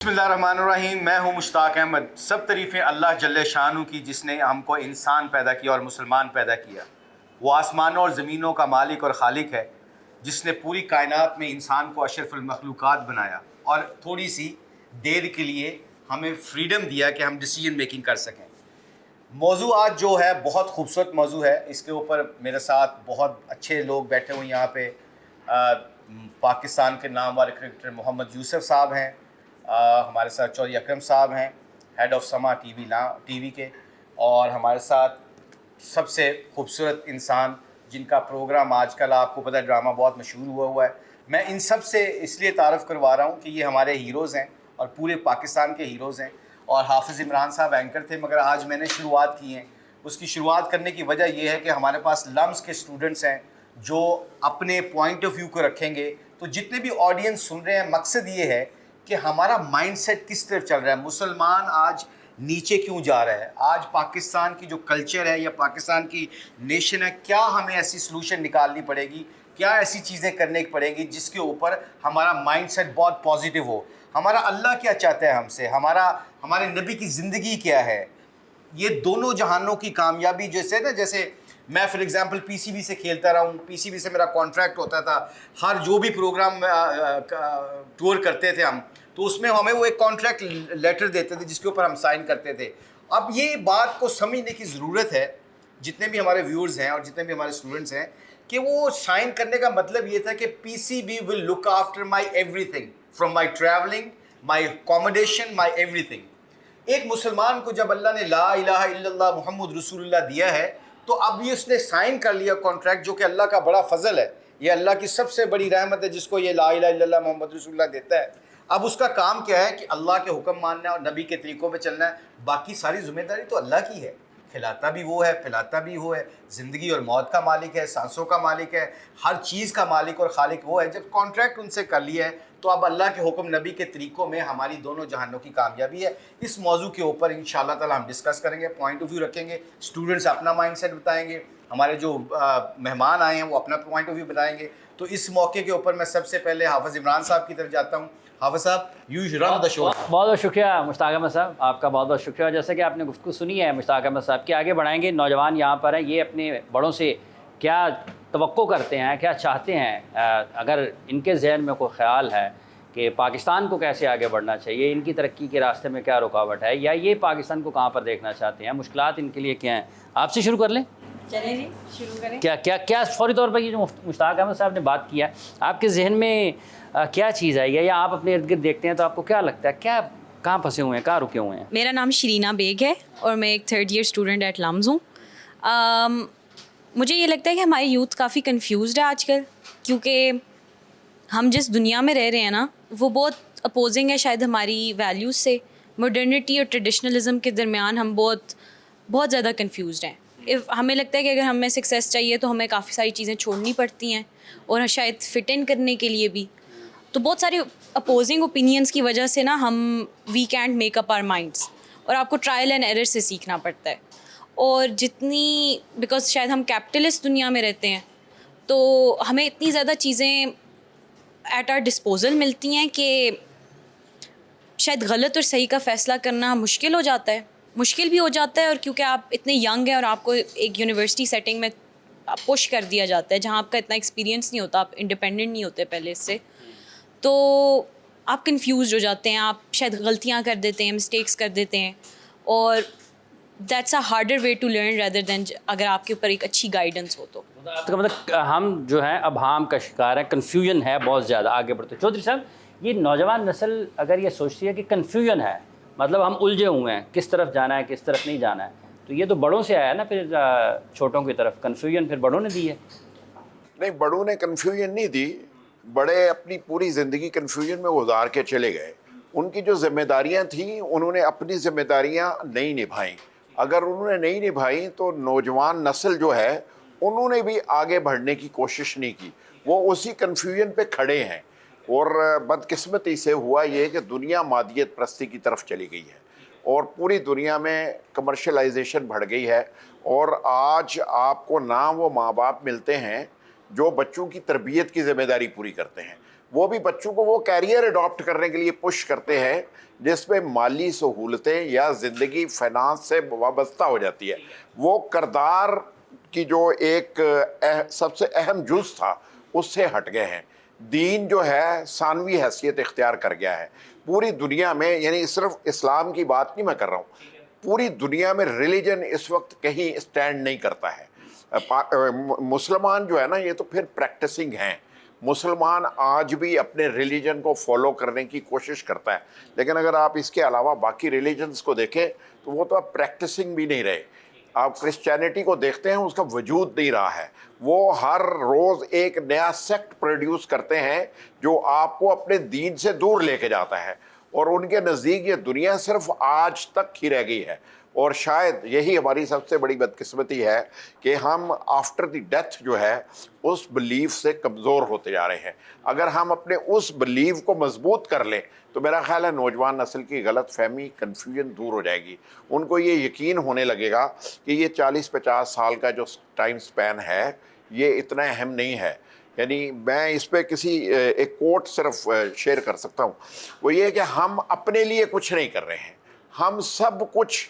बिस्मिल्लाहिर्रहमानिर्रहीम। मैं हूँ मुश्ताक अहमद। सब तारीफ़ें अल्लाह जल्ले शानू की, जिसने हमको इंसान पैदा किया और मुसलमान पैदा किया। वो आसमानों और ज़मीनों का मालिक और खालिक है, जिसने पूरी कायनात में इंसान को अशरफुल मखलूक़ात बनाया और थोड़ी सी देर के लिए हमें फ्रीडम दिया कि हम डिसीजन मेकिंग कर सकें। मौजू आज जो है बहुत खूबसूरत मौजू है। इसके ऊपर मेरे साथ बहुत अच्छे लोग बैठे हुए यहाँ पे। पाकिस्तान के नामवर क्रिकेटर मोहम्मद यूसुफ साहब हैं, हमारे साथ चौधरी अकरम साहब हैं, हेड ऑफ समा टीवी के, और हमारे साथ सबसे खूबसूरत इंसान जिनका प्रोग्राम आजकल आपको पता है ड्रामा बहुत मशहूर हुआ है। मैं इन सब से इसलिए तारफ़ करवा रहा हूँ कि ये हमारे हीरोज़ हैं और पूरे पाकिस्तान के हीरोज़ हैं। और हाफिज़ इमरान साहब एंकर थे, मगर आज मैंने शुरुआत की है। उसकी शुरुआत करने की वजह यह है कि हमारे पास लम्स के स्टूडेंट्स हैं जो अपने पॉइंट ऑफ व्यू को रखेंगे। तो जितने भी ऑडियंस सुन रहे हैं, मकसद ये है कि हमारा माइंडसेट किस तरफ चल रहा है, मुसलमान आज नीचे क्यों जा रहा है, आज पाकिस्तान की जो कल्चर है या पाकिस्तान की नेशन है, क्या हमें ऐसी सलूशन निकालनी पड़ेगी, क्या ऐसी चीज़ें करने की पड़ेंगी जिसके ऊपर हमारा माइंडसेट बहुत पॉजिटिव हो। हमारा अल्लाह क्या चाहता है हमसे, हमारे नबी की ज़िंदगी क्या है, ये दोनों जहानों की कामयाबी। जैसे मैं फॉर एग्ज़ाम्पल पीसीबी से खेलता रहा हूँ, पीसीबी से मेरा कॉन्ट्रैक्ट होता था। हर जो भी प्रोग्राम टूर करते थे हम, तो उसमें हमें वो एक कॉन्ट्रैक्ट लेटर देते थे जिसके ऊपर हम साइन करते थे। अब ये बात को समझने की ज़रूरत है, जितने भी हमारे व्यूअर्स हैं और जितने भी हमारे स्टूडेंट्स हैं, कि वो साइन करने का मतलब ये था कि PCB will look after my everything, from my travelling, my accommodation, my everything. एक मुसलमान को जब अल्लाह ने ला इलाहा इल्लल्लाह मुहम्मद रसूलुल्लाह दिया है, तो अब ये उसने साइन कर लिया कॉन्ट्रैक्ट, जो कि अल्लाह का बड़ा फजल है। ये अल्लाह की सबसे बड़ी रहमत है जिसको ये ला इलाहा इल्लल्लाह मुहम्मद रसूलुल्लाह देता है। अब उसका काम क्या है कि अल्लाह के हुक्म मानना है और नबी के तरीक़ों पे चलना है। बाकी सारी ज़िम्मेदारी तो अल्लाह की है। खिलाता भी वो है, पिलाता भी वो है, ज़िंदगी और मौत का मालिक है, सांसों का मालिक है, हर चीज़ का मालिक और खालिक वो है। जब कॉन्ट्रैक्ट उनसे कर लिया है, तो अब अल्लाह के हुक्म नबी के तरीक़ों में हमारी दोनों जहानों की कामयाबी है। इस मौजू के ऊपर इंशाअल्लाह ताला हम डिस्कस करेंगे, पॉइंट ऑफ व्यू रखेंगे, स्टूडेंट्स अपना माइंडसेट बताएंगे, हमारे जो मेहमान आए हैं वो अपना पॉइंट ऑफ व्यू बताएंगे। तो इस मौके के ऊपर मैं सबसे पहले हाफिज़ इमरान साहब की तरफ जाता हूँ। हाफिज़ साहब, यू रन द शो। बहुत बहुत शुक्रिया मुश्ताक अहमद साहब, आपका बहुत बहुत शुक्रिया। जैसे कि आपने गुफ्तगू सुनी है मुश्ताक अहमद साहब की, आगे बढ़ाएंगे। नौजवान यहाँ पर हैं, ये अपने बड़ों से क्या तवक्को करते हैं, क्या चाहते हैं, अगर इनके जहन में कोई ख़्याल है कि पाकिस्तान को कैसे आगे बढ़ना चाहिए, इनकी तरक्की के रास्ते में क्या रुकावट है, या ये पाकिस्तान को कहाँ पर देखना चाहते हैं, मुश्किलात इनके लिए क्या हैं, आपसे शुरू कर लें। चलें जी, शुरू करें। क्या फौरी तौर पर ये जो मुश्ताक अहमद साहब ने बात किया, आपके जहन में क्या चीज़ आई है, या आप अपने इर्द गिर्द देखते हैं तो आपको क्या लगता है, क्या कहाँ फंसे हुए हैं, कहाँ रुके हुए हैं? मेरा नाम शरीना बेग है और मैं एक 3rd year student at lumps हूँ। मुझे ये लगता है कि हमारी यूथ काफ़ी कंफ्यूज्ड है आजकल, क्योंकि हम जिस दुनिया में रह रहे हैं ना, वो बहुत अपोजिंग है शायद हमारी वैल्यूज़ से। मॉडर्निटी और ट्रेडिशनलिज्म के दरमियान हम बहुत ज़्यादा कंफ्यूज्ड हैं। हमें लगता है कि अगर हमें सक्सेस चाहिए तो हमें काफ़ी सारी चीज़ें छोड़नी पड़ती हैं, और शायद फिट इन करने के लिए भी। तो बहुत सारे अपोजिंग ओपिनियंस की वजह से ना हम we can't make up our minds, और आपको ट्रायल एंड एरर से सीखना पड़ता है। और जितनी बिकॉज शायद हम कैपिटलिस्ट दुनिया में रहते हैं, तो हमें इतनी ज़्यादा चीज़ें एट आवर डिस्पोजल मिलती हैं कि शायद गलत और सही का फ़ैसला करना मुश्किल हो जाता है, मुश्किल भी हो जाता है। और क्योंकि आप इतने यंग हैं और आपको एक यूनिवर्सिटी सेटिंग में पुश कर दिया जाता है जहाँ आपका इतना एक्सपीरियंस नहीं होता, आप इंडिपेंडेंट नहीं होते पहले से, तो आप कंफ्यूज हो जाते हैं, आप शायद गलतियाँ कर देते हैं, मिस्टेक्स कर देते हैं, और that's a harder way to learn rather than अगर आपके ऊपर एक अच्छी गाइडेंस हो तो। तो मतलब हम जो है अब हम का शिकार है, कन्फ्यूजन है बहुत ज़्यादा आगे बढ़ते। चौधरी साहब, ये नौजवान नस्ल अगर ये सोचती है कि कन्फ्यूजन है, मतलब हम उलझे हुए हैं, किस तरफ जाना है किस तरफ नहीं जाना है, तो ये तो बड़ों से आया ना, फिर छोटों की तरफ कन्फ्यूजन फिर बड़ों ने दी है। नहीं, बड़ों ने कन्फ्यूजन नहीं दी, बड़े अपनी पूरी ज़िंदगी कन्फ्यूजन में गुजार के चले गए। उनकी जो जिम्मेदारियां थीं, उन्होंने अपनी जिम्मेदारियां नहीं निभाई। अगर उन्होंने नहीं निभाई तो नौजवान नस्ल जो है उन्होंने भी आगे बढ़ने की कोशिश नहीं की, वो उसी कन्फ्यूजन पे खड़े हैं। और बदकिस्मती से हुआ ये कि दुनिया मादियत परस्ती की तरफ चली गई है और पूरी दुनिया में कमर्शलाइजेशन बढ़ गई है। और आज आपको ना वो माँ बाप मिलते हैं जो बच्चों की तरबियत की ज़िम्मेदारी पूरी करते हैं। وہ بھی بچوں کو وہ کیریئر اڈاپٹ کرنے کے لیے پش کرتے ہیں جس میں مالی سہولتیں یا زندگی فائنانس سے وابستہ ہو جاتی ہے. وہ کردار کی جو ایک سب سے اہم جز تھا اس سے ہٹ گئے ہیں. دین جو ہے ثانوی حیثیت اختیار کر گیا ہے پوری دنیا میں. یعنی صرف اسلام کی بات نہیں میں کر رہا ہوں, پوری دنیا میں ریلیجن اس وقت کہیں اسٹینڈ نہیں کرتا ہے. مسلمان جو ہے نا یہ تو پھر پریکٹسنگ ہیں. مسلمان آج بھی اپنے ریلیجن کو فالو کرنے کی کوشش کرتا ہے, لیکن اگر آپ اس کے علاوہ باقی ریلیجنز کو دیکھیں تو وہ تو اب پریکٹسنگ بھی نہیں رہے. آپ کرسچینٹی کو دیکھتے ہیں اس کا وجود نہیں رہا ہے. وہ ہر روز ایک نیا سیکٹ پروڈیوس کرتے ہیں جو آپ کو اپنے دین سے دور لے کے جاتا ہے, اور ان کے نزدیک یہ دنیا صرف آج تک ہی رہ گئی ہے. اور شاید یہی ہماری سب سے بڑی بدقسمتی ہے کہ ہم آفٹر دی ڈیتھ جو ہے اس بلیف سے کمزور ہوتے جا رہے ہیں. اگر ہم اپنے اس بلیف کو مضبوط کر لیں تو میرا خیال ہے نوجوان نسل کی غلط فہمی کنفیوژن دور ہو جائے گی. ان کو یہ یقین ہونے لگے گا کہ یہ 40-50 سال کا جو ٹائم سپین ہے یہ اتنا اہم نہیں ہے. یعنی میں اس پہ کسی ایک کوٹ صرف شیئر کر سکتا ہوں, وہ یہ کہ ہم اپنے لیے کچھ نہیں کر رہے ہیں, ہم سب کچھ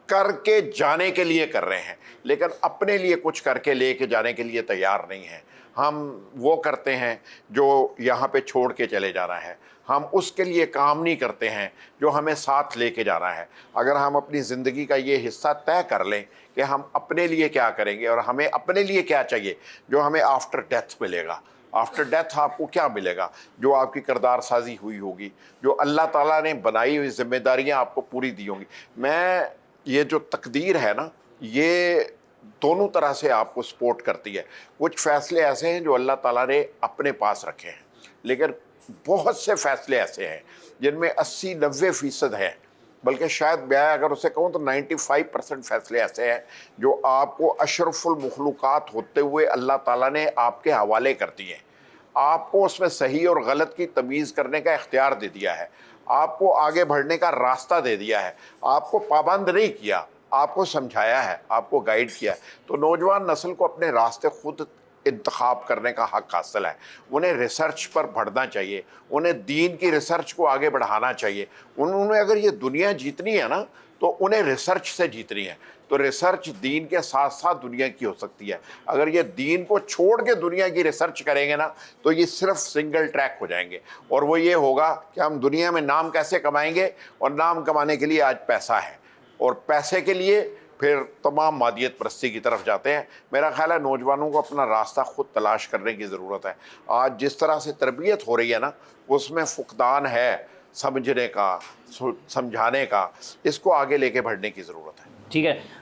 کر کے جانے کے لیے کر رہے ہیں, لیکن اپنے لیے کچھ کر کے لے کے جانے کے لیے تیار نہیں ہیں. ہم وہ کرتے ہیں جو یہاں پہ چھوڑ کے چلے جا رہا ہے, ہم اس کے لیے کام نہیں کرتے ہیں جو ہمیں ساتھ لے کے جا رہا ہے. اگر ہم اپنی زندگی کا یہ حصہ طے کر لیں کہ ہم اپنے لیے کیا کریں گے اور ہمیں اپنے لیے کیا چاہیے جو ہمیں آفٹر ڈیتھ ملے گا. آفٹر ڈیتھ آپ کو کیا ملے گا؟ جو آپ کی کردار سازی ہوئی ہوگی, جو اللہ تعالیٰ نے بنائی ہوئی ذمہ داریاں آپ کو پوری دی ہوں گی. میں یہ جو تقدیر ہے نا یہ دونوں طرح سے آپ کو سپورٹ کرتی ہے. کچھ فیصلے ایسے ہیں جو اللہ تعالیٰ نے اپنے پاس رکھے ہیں, لیکن بہت سے فیصلے ایسے ہیں جن میں 80-90% ہیں, بلکہ شاید میں اگر اسے کہوں تو 95% فیصلے ایسے ہیں جو آپ کو اشرف المخلوقات ہوتے ہوئے اللہ تعالیٰ نے آپ کے حوالے کر دیے ہیں. آپ کو اس میں صحیح اور غلط کی تمیز کرنے کا اختیار دے دیا ہے, آپ کو آگے بڑھنے کا راستہ دے دیا ہے, آپ کو پابند نہیں کیا, آپ کو سمجھایا ہے, آپ کو گائیڈ کیا ہے. تو نوجوان نسل کو اپنے راستے خود انتخاب کرنے کا حق حاصل ہے. انہیں ریسرچ پر بڑھنا چاہیے, انہیں دین کی ریسرچ کو آگے بڑھانا چاہیے. انہوں نے اگر یہ دنیا جیتنی ہے نا تو انہیں ریسرچ سے جیتنی ہے. تو ریسرچ دین کے ساتھ ساتھ دنیا کی ہو سکتی ہے. اگر یہ دین کو چھوڑ کے دنیا کی ریسرچ کریں گے نا تو یہ صرف سنگل ٹریک ہو جائیں گے, اور وہ یہ ہوگا کہ ہم دنیا میں نام کیسے کمائیں گے, اور نام کمانے کے لیے آج پیسہ ہے, اور پیسے کے لیے پھر تمام مادیت پرستی کی طرف جاتے ہیں. میرا خیال ہے نوجوانوں کو اپنا راستہ خود تلاش کرنے کی ضرورت ہے. آج جس طرح سے تربیت ہو رہی ہے نا اس میں فقدان ہے سمجھنے کا, سمجھانے کا. اس کو آگے لے کے بڑھنے کی ضرورت ہے. ٹھیک ہے.